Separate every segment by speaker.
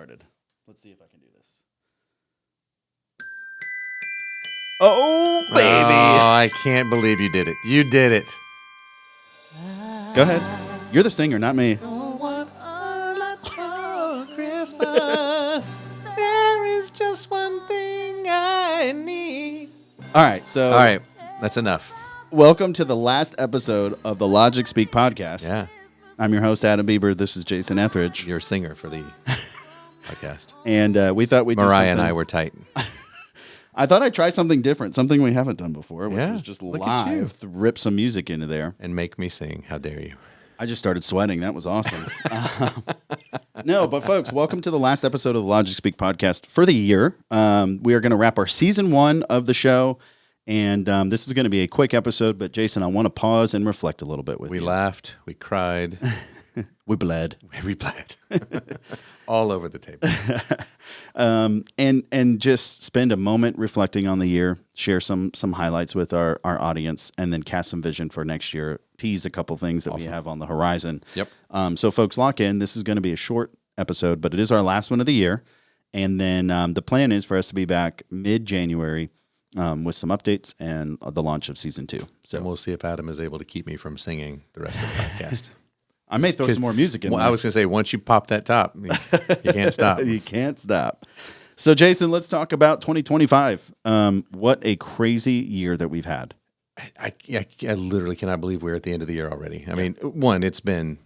Speaker 1: started. Let's see if I can do this. Oh, baby.
Speaker 2: Oh, I can't believe you did it. You did it.
Speaker 1: Go ahead. You're the singer, not me.
Speaker 2: Don't want a lot for Christmas. There is just one thing I need.
Speaker 1: All right, so
Speaker 2: All right, that's enough.
Speaker 1: welcome to the last episode of the Logic Speak podcast.
Speaker 2: Yeah,
Speaker 1: I'm your host, Adam Bieber. This is Jason Etheridge.
Speaker 2: you're a singer for the podcast.
Speaker 1: And we thought we'd do
Speaker 2: Mariah and
Speaker 1: something-
Speaker 2: I were tight.
Speaker 1: I thought I'd try something different, something we haven't done before, which
Speaker 2: Yeah,
Speaker 1: was just
Speaker 2: look at you.
Speaker 1: live, rip some music into there.
Speaker 2: And make me sing. How dare you?
Speaker 1: I just started sweating. That was awesome. No, but folks, welcome to the last episode of the Logic Speak podcast for the year. We are going to wrap our season 1 of the show, and this is going to be a quick episode. But Jason, I want to pause and reflect a little bit with
Speaker 2: We
Speaker 1: you.
Speaker 2: laughed. We cried.
Speaker 1: We bled.
Speaker 2: We bled. All over the table.
Speaker 1: And just spend a moment reflecting on the year, share some highlights with our audience, and then cast some vision for next year. Tease a couple things that we have on the horizon.
Speaker 2: Yep.
Speaker 1: So folks, lock in. This is going to be a short episode, but it is our last one of the year. And then the plan is for us to be back mid-January with some updates and the launch of season 2.
Speaker 2: So we'll see if Adam is able to keep me from singing the rest of the podcast.
Speaker 1: I may throw some more music in
Speaker 2: Well,
Speaker 1: there.
Speaker 2: I was going to say, once you pop that top, you can't stop.
Speaker 1: You can't stop. So, Jason, let's talk about 2025. What a crazy year that we've had.
Speaker 2: I literally cannot believe we're at the end of the year already. I mean, one, it's been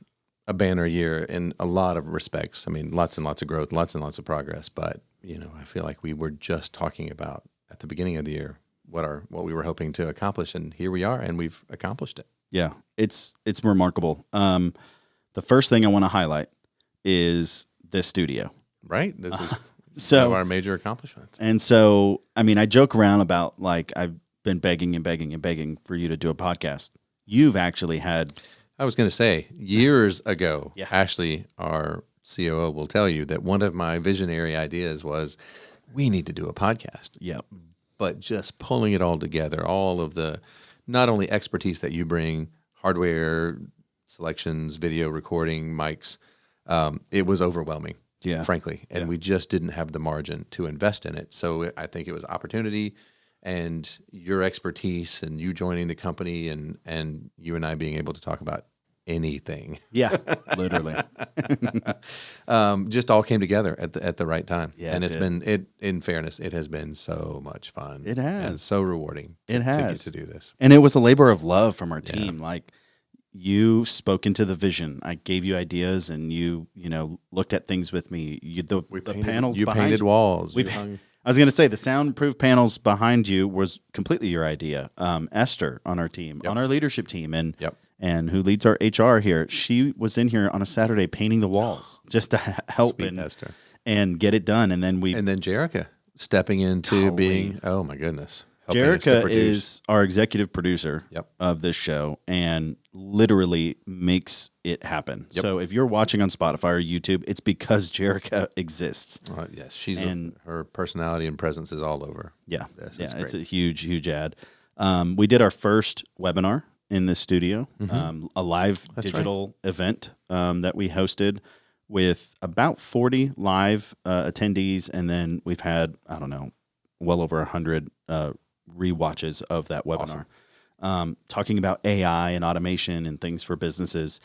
Speaker 2: a banner year in a lot of respects. I mean, lots and lots of growth, lots and lots of progress. But, I feel like we were just talking about at the beginning of the year what we were hoping to accomplish. And here we are, and we've accomplished it.
Speaker 1: Yeah, it's remarkable. The first thing I want to highlight is this studio.
Speaker 2: Right? This is
Speaker 1: So-
Speaker 2: one of our major accomplishments.
Speaker 1: And so, I mean, I joke around about like I've been begging and begging and begging for you to do a podcast. You've actually had
Speaker 2: I was going to say, years ago,
Speaker 1: Yeah.
Speaker 2: Ashley, our COO, will tell you that one of my visionary ideas was we need to do a podcast.
Speaker 1: Yep.
Speaker 2: But just pulling it all together, all of the not only expertise that you bring, hardware, selections, video recording, mics, it was overwhelming, frankly. And we just didn't have the margin to invest in it. So I think it was opportunity and your expertise and you joining the company and you and I being able to talk about anything.
Speaker 1: Yeah, literally.
Speaker 2: Just all came together at the right time.
Speaker 1: Yeah,
Speaker 2: and
Speaker 1: it
Speaker 2: it's been in fairness, it has been so much fun.
Speaker 1: It has.
Speaker 2: And so rewarding.
Speaker 1: It
Speaker 2: to get
Speaker 1: has.
Speaker 2: to do this.
Speaker 1: And it was a labor of love from our team. Like you spoke into the vision. I gave you ideas, and you looked at things with me. The panels.
Speaker 2: You
Speaker 1: behind
Speaker 2: painted walls.
Speaker 1: We
Speaker 2: you hung,
Speaker 1: I was going to say the soundproof panels behind you was completely your idea. Esther on our team, on our leadership team, and who leads our HR here. She was in here on a Saturday painting the walls just to help
Speaker 2: Sweet Esther.
Speaker 1: and get it done. And then
Speaker 2: And then Jerica stepping into being, oh my goodness. helping us to
Speaker 1: Jerica
Speaker 2: produce.
Speaker 1: is our executive producer of this show and literally makes it happen. So if you're watching on Spotify or YouTube, it's because Jerica exists.
Speaker 2: Yes, she's
Speaker 1: And-
Speaker 2: her personality and presence is all over.
Speaker 1: Yeah,
Speaker 2: This.
Speaker 1: yeah,
Speaker 2: It's
Speaker 1: it's
Speaker 2: great.
Speaker 1: a huge ad. We did our first webinar in this studio, a live digital event that we hosted with about 40 live attendees, and then we've had well over 100 rewatches of that webinar, talking about AI and automation and things for businesses.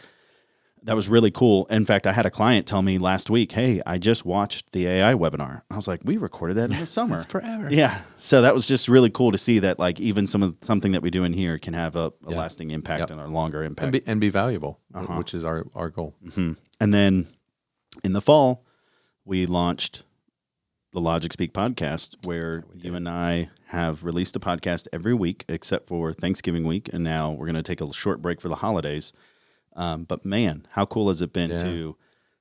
Speaker 1: That was really cool. In fact, I had a client tell me last week, "Hey, I just watched the AI webinar." I was like, "We recorded that in the summer."
Speaker 2: It's forever.
Speaker 1: Yeah. So that was just really cool to see that, like, even something that we do in here can have a lasting impact and a longer impact.
Speaker 2: And be valuable, which is our goal.
Speaker 1: And then in the fall, we launched the Logic Speak podcast, where you and I have released a podcast every week except for Thanksgiving week, and now we're going to take a short break for the holidays. But man, how cool has it been to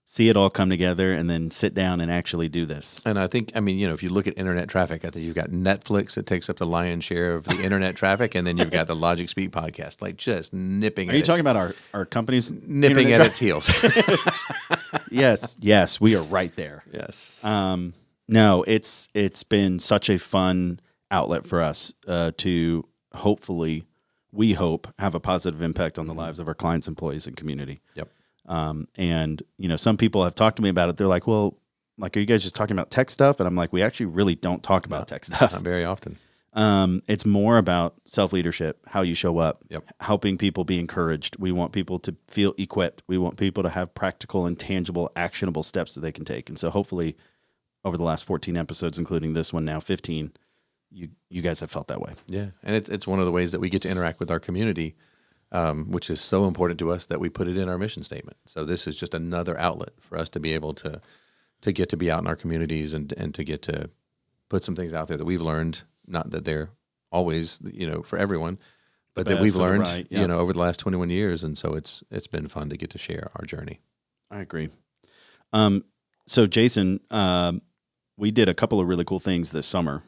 Speaker 1: see it all come together and then sit down and actually do this?
Speaker 2: And I think, if you look at internet traffic, I think you've got Netflix that takes up the lion's share of the internet traffic, and then you've got the Logic Speak podcast, like just nipping
Speaker 1: Are you talking about our company's
Speaker 2: nipping
Speaker 1: internet
Speaker 2: at its heels.
Speaker 1: Yes, we are right there.
Speaker 2: Yes.
Speaker 1: No, it's been such a fun outlet for us to hopefully, we hope, have a positive impact on the lives of our clients, employees, and community.
Speaker 2: Yep.
Speaker 1: And some people have talked to me about it. They're like, "Well, like, are you guys just talking about tech stuff? And I'm like, we actually really don't talk about tech stuff.
Speaker 2: Not very often.
Speaker 1: It's more about self-leadership, how you show up,
Speaker 2: Yep.
Speaker 1: helping people be encouraged. We want people to feel equipped. We want people to have practical and tangible, actionable steps that they can take. And so hopefully over the last 14 episodes, including this one now, 15, you guys have felt that way.
Speaker 2: Yeah. And it's one of the ways that we get to interact with our community, which is so important to us that we put it in our mission statement. So this is just another outlet for us to be able to get to be out in our communities and to get to put some things out there that we've learned. Not that they're always, for everyone, but that we've learned, over the last 21 years. And so it's been fun to get to share our journey.
Speaker 1: I agree. So Jason, we did a couple of really cool things this summer.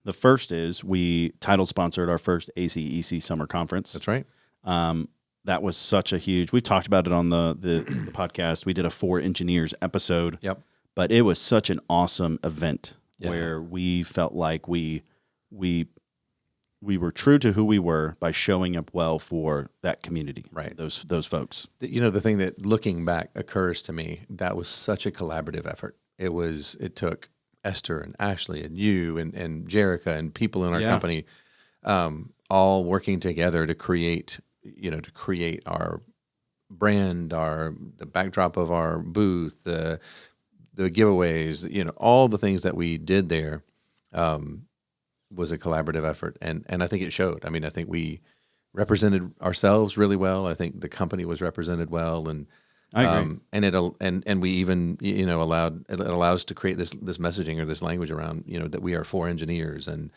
Speaker 1: The first is we title sponsored our first ACEC summer conference.
Speaker 2: That's right.
Speaker 1: That was such a huge, we talked about it on the podcast. We did a 4 engineers episode.
Speaker 2: Yep.
Speaker 1: But it was such an awesome event where we felt like we were true to who we were by showing up well for that community,
Speaker 2: right?
Speaker 1: Those folks.
Speaker 2: The thing that looking back occurs to me, that was such a collaborative effort. It took Esther and Ashley and you and Jerica and people in our company, all working together to create our brand, the backdrop of our booth, the giveaways, all the things that we did there. Was a collaborative effort, and I think it showed. I mean, I think we represented ourselves really well. I think the company was represented well, and
Speaker 1: I agree.
Speaker 2: And we even allowed us to create this messaging or this language around that we are 4 engineers, and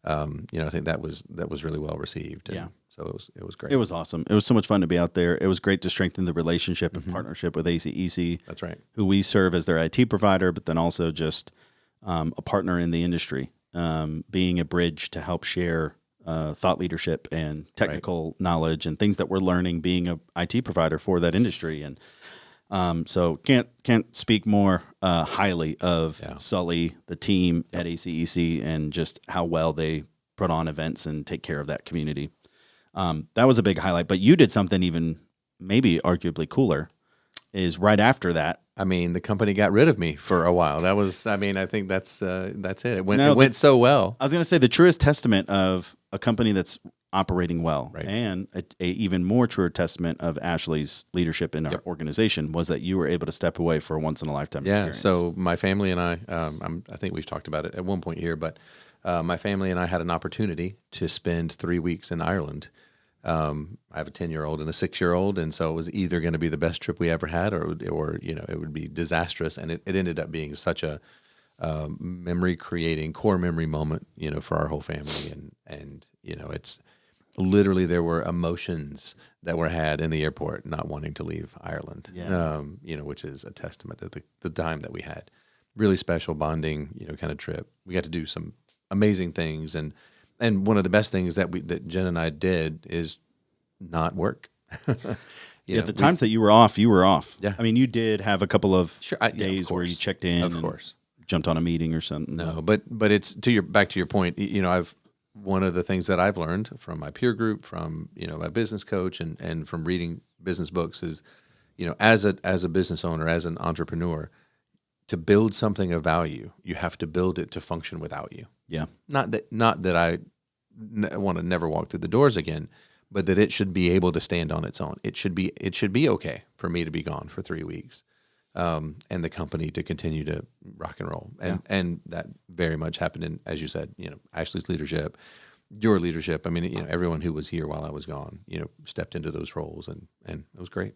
Speaker 2: I think that was really well received. And so it was great.
Speaker 1: It was awesome. It was so much fun to be out there. It was great to strengthen the relationship and partnership with ACEC.
Speaker 2: That's right.
Speaker 1: Who we serve as their IT provider, but then also just a partner in the industry. Being a bridge to help share thought leadership and technical knowledge and things that we're learning being a IT provider for that industry. And so can't speak more highly of Sully, the team at ACEC, and just how well they put on events and take care of that community. That was a big highlight. But you did something even maybe arguably cooler, is right after that.
Speaker 2: I mean, the company got rid of me for a while. That was, I think that's it. It went so well.
Speaker 1: I was going to say the truest testament of a company that's operating well, and a even more truer testament of Ashley's leadership in our organization was that you were able to step away for a once in a lifetime experience.
Speaker 2: Yeah. So my family and I think we've talked about it at one point here, but my family and I had an opportunity to spend 3 weeks in Ireland. I have a 10-year-old and a 6-year-old, and so it was either going to be the best trip we ever had, or it would be disastrous. And it ended up being such a memory-creating, core memory moment, for our whole family. And it's literally, there were emotions that were had in the airport not wanting to leave Ireland. Which is a testament to the time that we had. Really special bonding, kind of trip. We got to do some amazing things, and one of the best things that Jen and I did is not work.
Speaker 1: The times that you were off, Yeah. I mean, you did have a couple of days where you checked in,
Speaker 2: of course,
Speaker 1: jumped on a meeting or something.
Speaker 2: No, but it's back to your point. One of the things that I've learned from my peer group, from my business coach, and from reading business books is, as a business owner, as an entrepreneur, to build something of value, you have to build it to function without you.
Speaker 1: Yeah.
Speaker 2: Not that I want to never walk through the doors again, but that it should be able to stand on its own. It should be okay for me to be gone for 3 weeks, and the company to continue to rock and roll. And that very much happened in, as you said, Ashley's leadership, your leadership. I mean, everyone who was here while I was gone, stepped into those roles, and it was great.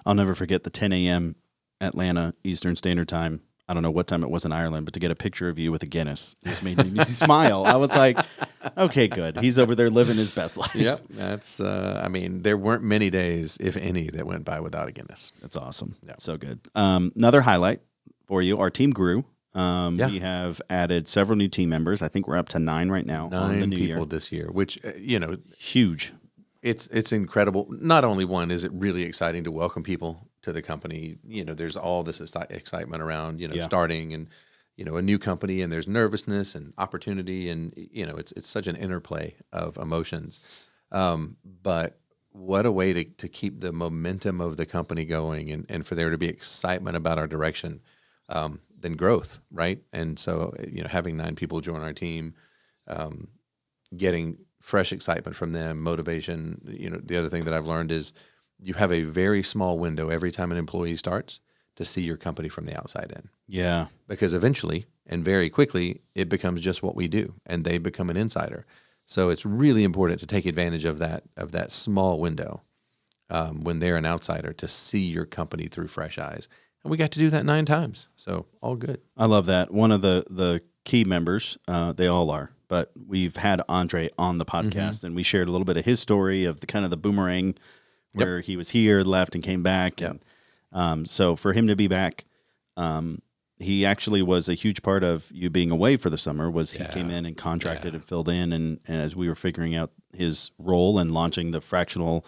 Speaker 1: I'll never forget the 10 a.m. Atlanta Eastern Standard Time. I don't know what time it was in Ireland, but to get a picture of you with a Guinness just made me smile. I was like, okay, good. He's over there living his best life.
Speaker 2: Yep. That's, there weren't many days, if any, that went by without a Guinness.
Speaker 1: That's awesome. Yeah. So good. Another highlight for you, our team grew. We have added several new team members. I think we're up to 9 right now.
Speaker 2: 9
Speaker 1: on the new
Speaker 2: people
Speaker 1: year.
Speaker 2: this year, which,
Speaker 1: huge.
Speaker 2: It's incredible. Not only is it really exciting to welcome people to the company, there's all this excitement around, starting and, a new company, and there's nervousness and opportunity, and, it's such an interplay of emotions. But what a way to keep the momentum of the company going, and for there to be excitement about our direction. growth, right? And so, having 9 people join our team, getting fresh excitement from them, motivation. The other thing that I've learned is you have a very small window every time an employee starts to see your company from the outside in.
Speaker 1: Yeah.
Speaker 2: Because eventually and very quickly, it becomes just what we do, and they become an insider. So it's really important to take advantage of that small window when they're an outsider, to see your company through fresh eyes. And we got to do that 9 times. So all good.
Speaker 1: I love that. One of the key members, they all are, but we've had Andre on the podcast, and we shared a little bit of his story of the boomerang where he was here, left, and came back.
Speaker 2: Yep.
Speaker 1: And so for him to be back, he actually was a huge part of you being away for the summer. He came in and contracted and filled in, and as we were figuring out his role and launching the fractional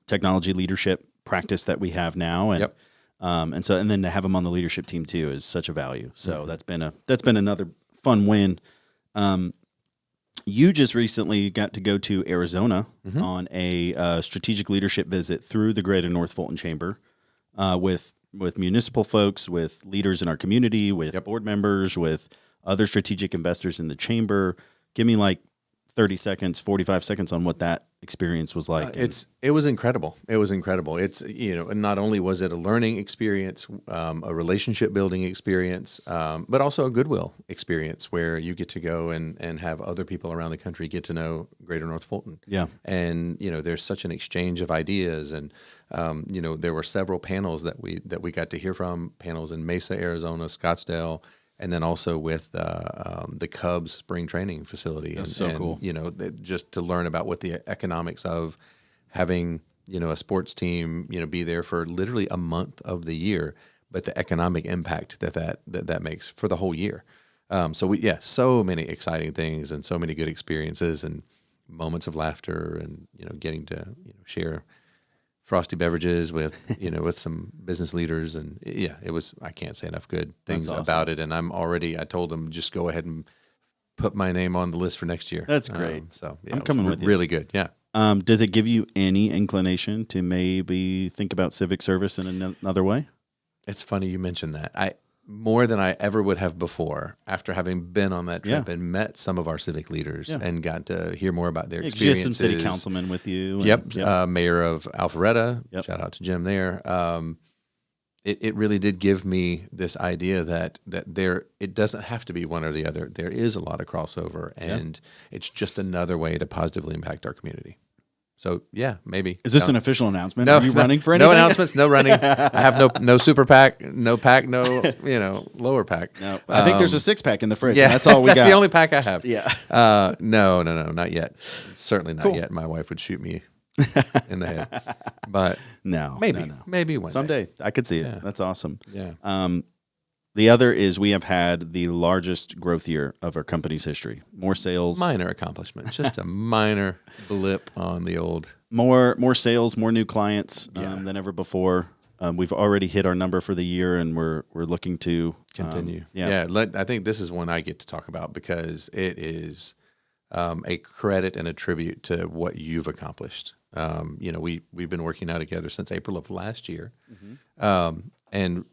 Speaker 1: technology leadership practice that we have now, and and then to have him on the leadership team too is such a value. So that's been another fun win. You just recently got to go to Arizona on a strategic leadership visit through the Greater North Fulton Chamber with municipal folks, with leaders in our community, with board members, with other strategic investors in the chamber. Give me 30 seconds, 45 seconds on what that experience was like.
Speaker 2: It was incredible. It was incredible. It's, not only was it a learning experience, a relationship building experience, but also a goodwill experience where you get to go and have other people around the country get to know Greater North Fulton.
Speaker 1: Yeah.
Speaker 2: And, there's such an exchange of ideas, and, there were several panels that we got to hear from, panels in Mesa, Arizona, Scottsdale, and then also with the Cubs spring training facility.
Speaker 1: That's so cool.
Speaker 2: Just to learn about what the economics of having, a sports team, be there for literally a month of the year, but the economic impact that makes for the whole year. So many exciting things and so many good experiences and moments of laughter, and, getting to, share frosty beverages with, with some business leaders. And I can't say enough good things about it. And I told them, just go ahead and put my name on the list for next year.
Speaker 1: That's great.
Speaker 2: I'm
Speaker 1: coming with you.
Speaker 2: Really good. Yeah.
Speaker 1: Does it give you any inclination to maybe think about civic service in another way?
Speaker 2: It's funny you mentioned that. More than I ever would have before, after having been on that trip and met some of our civic leaders and got to hear more about their experiences.
Speaker 1: Just some city councilmen with you.
Speaker 2: Mayor of Alpharetta. Shout out to Jim there. It really did give me this idea that it doesn't have to be one or the other. There is a lot of crossover, and it's just another way to positively impact our community. So maybe.
Speaker 1: Is this an official announcement? Are you running for anything?
Speaker 2: No announcements, no running. I have no super PAC, no PAC, no lower PAC.
Speaker 1: No, I think there's a 6-pack in the fridge.
Speaker 2: Yeah,
Speaker 1: that's all we got.
Speaker 2: That's the only PAC I have.
Speaker 1: Yeah.
Speaker 2: No, not yet. Certainly not yet. My wife would shoot me in the head. But maybe one
Speaker 1: someday. I could see it.
Speaker 2: Yeah.
Speaker 1: That's awesome.
Speaker 2: Yeah.
Speaker 1: The other is we have had the largest growth year of our company's history. More sales.
Speaker 2: Minor accomplishment. Just a minor blip on the old.
Speaker 1: More sales, more new clients than ever before. We've already hit our number for the year, and we're looking to
Speaker 2: continue. I think this is one I get to talk about because it is a credit and a tribute to what you've accomplished. We've been working now together since April of last year, and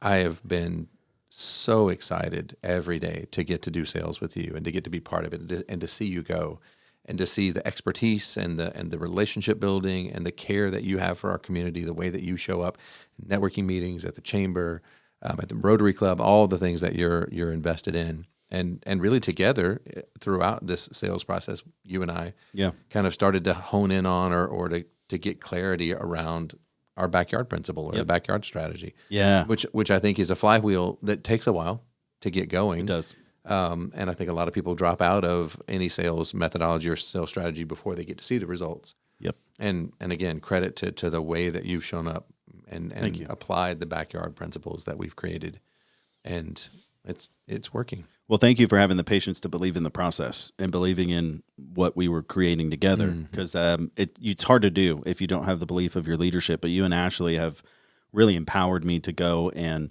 Speaker 2: I have been so excited every day to get to do sales with you and to get to be part of it and to see you go and to see the expertise and the relationship building and the care that you have for our community, the way that you show up in networking meetings at the chamber, at the Rotary Club, all the things that you're invested in. And really together throughout this sales process, you and I kind of started to hone in on or to get clarity around our backyard principle or the backyard strategy.
Speaker 1: Yeah.
Speaker 2: Which I think is a flywheel that takes a while to get going.
Speaker 1: It does.
Speaker 2: And I think a lot of people drop out of any sales methodology or sales strategy before they get to see the results.
Speaker 1: Yep.
Speaker 2: And again, credit to the way that you've shown up and applied the backyard principles that we've created. And it's working.
Speaker 1: Well, thank you for having the patience to believe in the process and believing in what we were creating together, because it's hard to do if you don't have the belief of your leadership. But you and Ashley have really empowered me to go and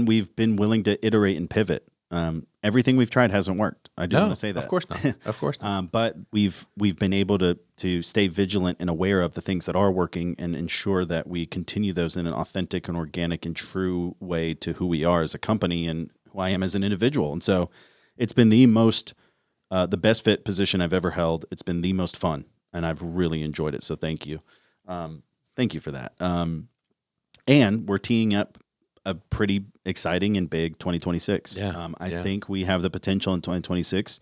Speaker 1: we've been willing to iterate and pivot Everything we've tried hasn't worked. I do want to say that.
Speaker 2: Of course not. Of course not.
Speaker 1: But we've been able to stay vigilant and aware of the things that are working and ensure that we continue those in an authentic and organic and true way to who we are as a company and who I am as an individual. And so it's been the best fit position I've ever held. It's been the most fun, and I've really enjoyed it. So thank you. Thank you for that. And we're teeing up a pretty exciting and big 2026. I think we have the potential in 2026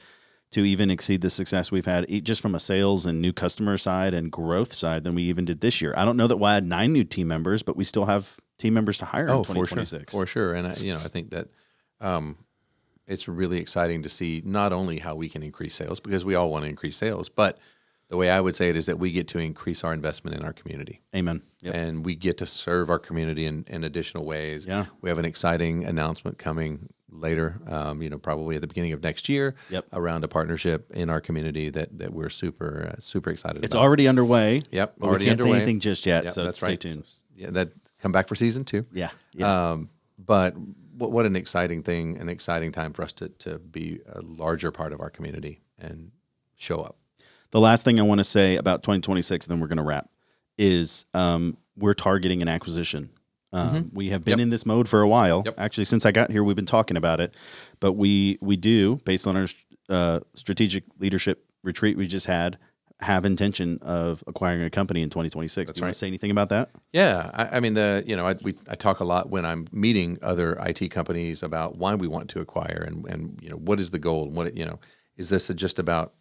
Speaker 1: to even exceed the success we've had just from a sales and new customer side and growth side than we even did this year. I don't know that we'll add 9 new team members, but we still have team members to hire in 2026.
Speaker 2: For sure. And I think that it's really exciting to see not only how we can increase sales, because we all want to increase sales, but the way I would say it is that we get to increase our investment in our community.
Speaker 1: Amen.
Speaker 2: Yep. And we get to serve our community in additional ways.
Speaker 1: Yeah.
Speaker 2: We have an exciting announcement coming later, probably at the beginning of next year, around a partnership in our community that we're super excited about.
Speaker 1: It's already underway.
Speaker 2: Yep.
Speaker 1: But
Speaker 2: already
Speaker 1: we can't
Speaker 2: underway.
Speaker 1: say anything just yet, so
Speaker 2: that's
Speaker 1: stay
Speaker 2: right.
Speaker 1: tuned.
Speaker 2: So, that come back for season 2.
Speaker 1: Yeah.
Speaker 2: But what an exciting thing, an exciting time for us to be a larger part of our community and show up.
Speaker 1: The last thing I want to say about 2026, then we're going to wrap, is we're targeting an acquisition. We have been in this mode for a while. Actually, since I got here, we've been talking about it. But we do, based on our strategic leadership retreat we just had, have intention of acquiring a company in 2026. Do you want to say anything about that?
Speaker 2: Yeah, I mean, I talk a lot when I'm meeting other IT companies about why we want to acquire and what is the goal and what is this just about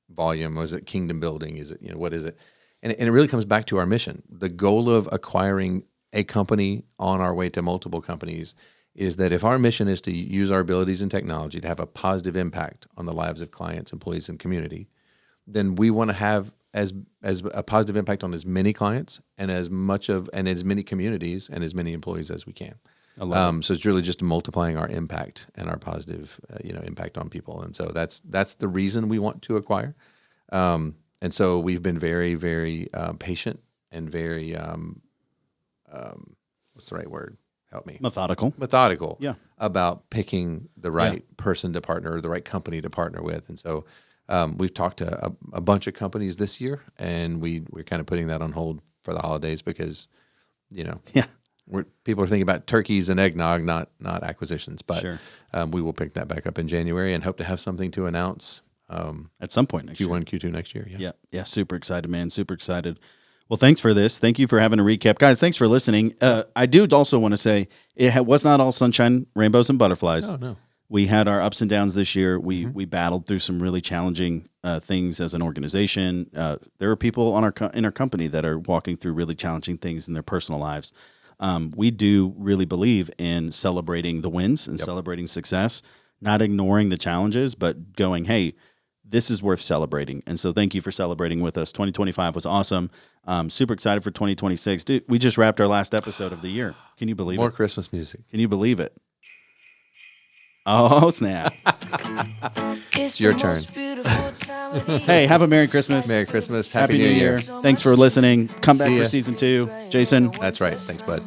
Speaker 2: volume, or is it kingdom building? Is it what is it? And it really comes back to our mission. The goal of acquiring a company on our way to multiple companies is that if our mission is to use our abilities and technology to have a positive impact on the lives of clients, employees, and community, then we want to have as a positive impact on as many clients and as many communities and as many employees as we can. So it's really just multiplying our impact and our positive, impact on people. And so that's the reason we want to acquire. And so we've been very, very patient and very, what's the right word? Help me.
Speaker 1: Methodical.
Speaker 2: About picking the right person to partner or the right company to partner with. And so we've talked to a bunch of companies this year, and we're kind of putting that on hold for the holidays because, people are thinking about turkeys and eggnog, not acquisitions. But we will pick that back up in January and hope to have something to announce
Speaker 1: at some point next
Speaker 2: Q1, Q2 next year.
Speaker 1: Yeah. Super excited, man. Super excited. Well, thanks for this. Thank you for having a recap. Guys, thanks for listening. I do also want to say it was not all sunshine, rainbows, and butterflies.
Speaker 2: Oh, no.
Speaker 1: We had our ups and downs this year. We battled through some really challenging things as an organization. There are people in our company that are walking through really challenging things in their personal lives. We do really believe in celebrating the wins and celebrating success, not ignoring the challenges, but going, hey, this is worth celebrating. And so thank you for celebrating with us. 2025 was awesome. Super excited for 2026. Dude, we just wrapped our last episode of the year. Can you believe it?
Speaker 2: More Christmas music.
Speaker 1: Can you believe it? Oh, snap.
Speaker 2: It's your turn.
Speaker 1: Hey, have a Merry Christmas.
Speaker 2: Merry Christmas. Happy New Year.
Speaker 1: Thanks for listening. Come back for season 2. Jason.
Speaker 2: That's right. Thanks, bud.